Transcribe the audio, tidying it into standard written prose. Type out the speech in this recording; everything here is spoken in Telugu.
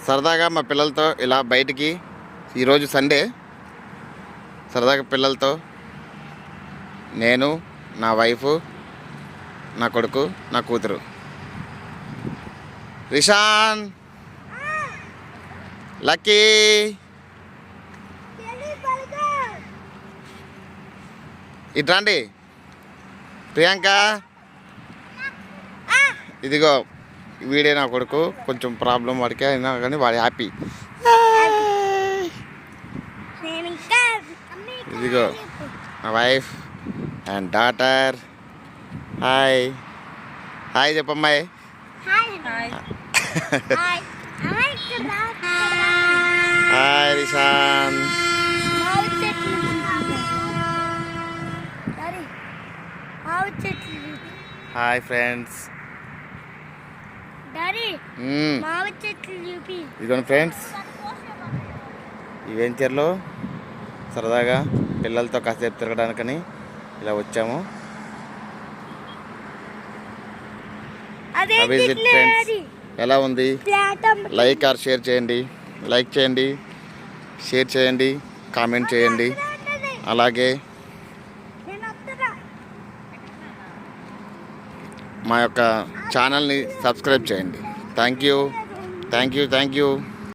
సరదాగా మా పిల్లలతో ఇలా బయటికి, ఈరోజు సండే, సరదాగా పిల్లలతో నేను, నా వైఫ్, నా కొడుకు, నా కూతురు. రిషాన్, లక్కీ, ఇట్రాండి. ప్రియాంక, ఇదిగో వీడే నా కొడుకు. కొంచెం ప్రాబ్లం వాడికి అయినా కానీ వాడు హ్యాపీ. ఇదిగో నా wife and daughter. Hi hi చెప్పమ్మాయి. హాయ్ రిషాన్. Hi friends. ఇదిగోండి ఫ్రెండ్స్, ఈ వెంచర్లో సరదాగా పిల్లలతో కాసేపు తిరగడానికని ఇలా వచ్చాము. ఫ్రెండ్స్ ఎలా ఉంది? లైక్ ఆర్ షేర్ చేయండి. లైక్ చేయండి, షేర్ చేయండి, కామెంట్ చేయండి. అలాగే మా యొక్క ఛానల్ని సబ్స్క్రైబ్ చేయండి. Thank you.